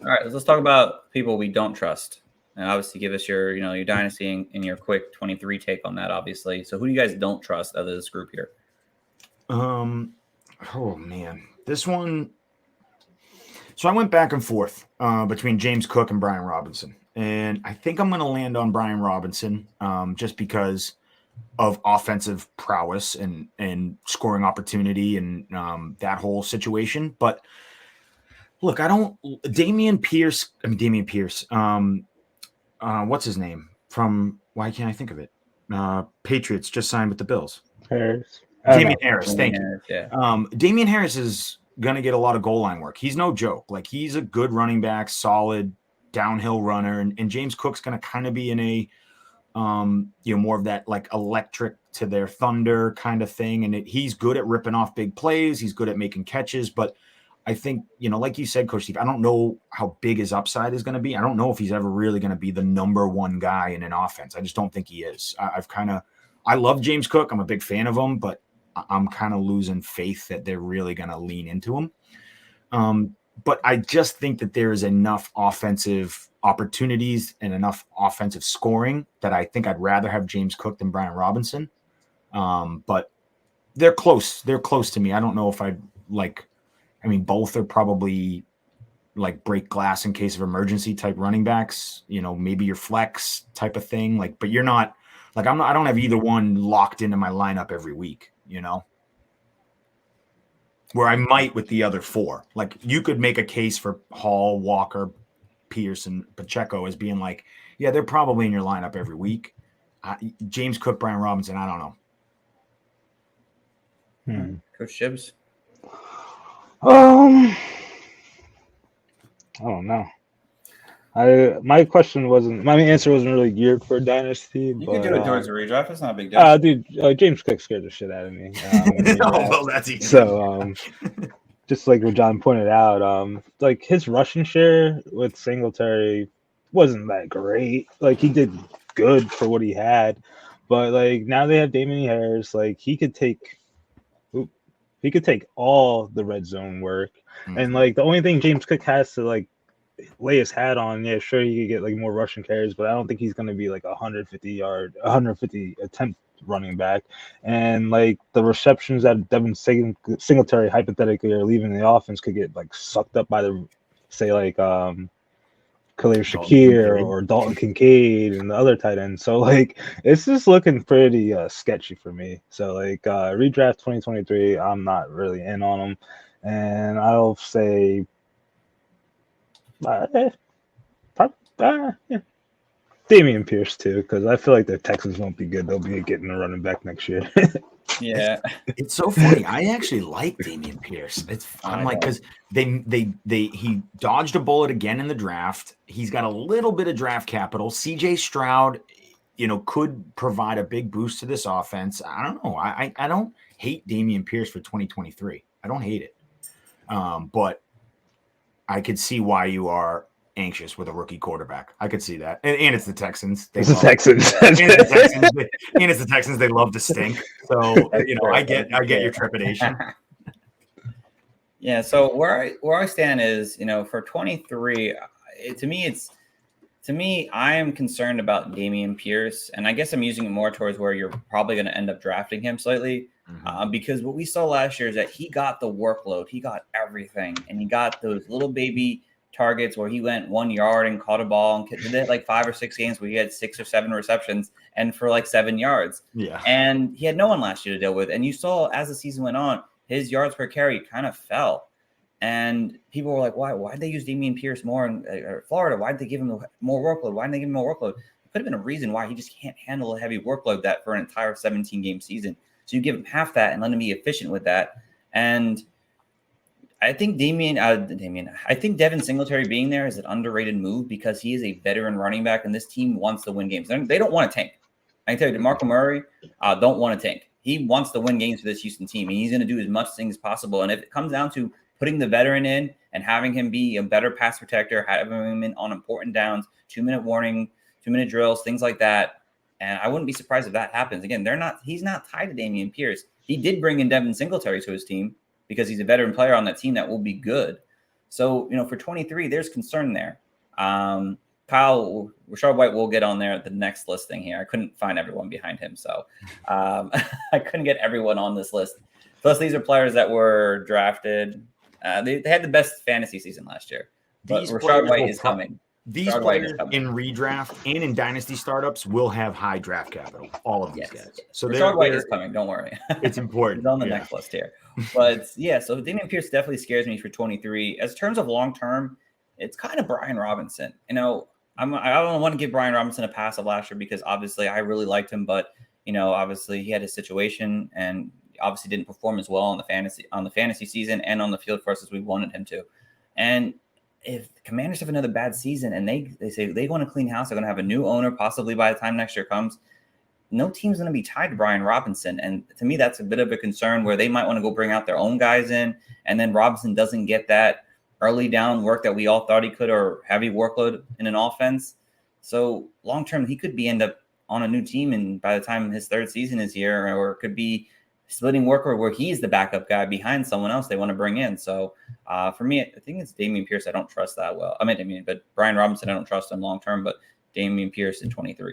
All right, let's talk about people we don't trust. And obviously give us your, your dynasty and your quick 23 take on that, obviously. So who do you guys don't trust out of this group here? Oh man, this one. So I went back and forth between James Cook and Brian Robinson, and I think I'm going to land on Brian Robinson just because of offensive prowess and scoring opportunity and that whole situation. But look, I don't. Dameon Pierce. What's his name from? Why can't I think of it? Patriots just signed with the Bills. Harris. Damian Harris. Thank Harris, you. yeah. Damian Harris is going to get a lot of goal line work. He's no joke. Like, he's a good running back, solid downhill runner. And James Cook's going to kind of be in a, more of that like electric to their thunder kind of thing. And he's good at ripping off big plays. He's good at making catches. But I think, like you said, Coach Steve, I don't know how big his upside is going to be. I don't know if he's ever really going to be the number one guy in an offense. I just don't think he is. I love James Cook. I'm a big fan of him, but I'm kind of losing faith that they're really going to lean into him. But I just think that there is enough offensive opportunities and enough offensive scoring that I think I'd rather have James Cook than Brian Robinson. But they're close. They're close to me. I don't know if I'd like – both are probably like break glass in case of emergency type running backs, maybe your flex type of thing. Like, but you're not – like I don't have either one locked into my lineup every week. Where I might with the other four. Like, you could make a case for Hall, Walker, Peirce, and Pacheco as being like, yeah, they're probably in your lineup every week. James Cook, Brian Robinson, I don't know. Coach Gibbs? I don't know. My answer wasn't really geared for dynasty. You can do it towards the redraft. It's not a big deal. Dude, James Cook scared the shit out of me. Well, that's easy. So, just like what John pointed out, like his rushing share with Singletary wasn't that great. Like, he did good for what he had, but like now they have Dameon Harris. Like, he could take all the red zone work, and like the only thing James Cook has to like lay his hat on, yeah, sure, he could get like more rushing carries, but I don't think he's going to be like 150 attempt running back. And like the receptions that Devin Singletary hypothetically are leaving the offense could get like sucked up by the, say, like Khalil Shakir or Dalton Kincaid and the other tight end. So like it's just looking pretty sketchy for me. So like redraft 2023, I'm not really in on them, and I'll say. Dameon Peirce too, because I feel like the Texans won't be good. They'll be getting a running back next year. Yeah, it's so funny. I actually like Dameon Peirce. I'm like, because he dodged a bullet again in the draft. He's got a little bit of draft capital. CJ Stroud, could provide a big boost to this offense. I don't know. I don't hate Dameon Peirce for 2023. I don't hate it, but I could see why you are anxious with a rookie quarterback. I could see that. And it's the Texans. It's the Texans. And it's the Texans. They love to stink. So, I get your trepidation. Yeah, so where I stand is, for 23, to me, I am concerned about Dameon Peirce, and I guess I'm using it more towards where you're probably going to end up drafting him slightly. Because what we saw last year is that he got the workload. He got everything. And he got those little baby targets where he went 1 yard and caught a ball and did it like 5 or 6 games where he had 6 or 7 receptions and for like 7 yards. Yeah. And he had no one last year to deal with. And you saw as the season went on, his yards per carry kind of fell. And people were like, why'd they use Dameon Peirce more in Florida? Why'd they give him more workload? Why didn't they give him more workload? It could have been a reason why he just can't handle a heavy workload that for an entire 17-game season. So you give him half that and let him be efficient with that. And I think I think Devin Singletary being there is an underrated move because he is a veteran running back and this team wants to win games. They don't want to tank. I can tell you, DeMarco Murray don't want to tank. He wants to win games for this Houston team, and he's going to do as much things as possible. And if it comes down to putting the veteran in and having him be a better pass protector, having him in on important downs, 2-minute warning, 2-minute drills, things like that, and I wouldn't be surprised if that happens. Again, he's not tied to Dameon Peirce. He did bring in Devin Singletary to his team because he's a veteran player on that team that will be good. So, for 23, there's concern there. Kyle, Rachaad White will get on there at the next listing here. I couldn't find everyone behind him, so I couldn't get everyone on this list. Plus, these are players that were drafted. They had the best fantasy season last year. But Rachaad White is coming. These players in redraft and in dynasty startups will have high draft capital. All of these guys. So Rachaad White is coming. Don't worry. It's important. He's on the next list here. But yeah, so Dameon Peirce definitely scares me for 23. As terms of long term, it's kind of Brian Robinson. I don't want to give Brian Robinson a pass of last year because obviously I really liked him, but obviously he had his situation and obviously didn't perform as well on the fantasy season and on the field for us as we wanted him to. And if the Commanders have another bad season and they say they want to clean house, they're going to have a new owner possibly by the time next year comes, no team's going to be tied to Brian Robinson. And to me, that's a bit of a concern where they might want to go bring out their own guys in, and then Robinson doesn't get that early down work that we all thought he could, or heavy workload in an offense. So long term, he could end up on a new team, and by the time his third season is here, or could be splitting work where he's the backup guy behind someone else they want to bring in. So for me, I think it's Dameon Peirce. I don't trust that well. But Brian Robinson, I don't trust him long term, but Dameon Peirce in 23.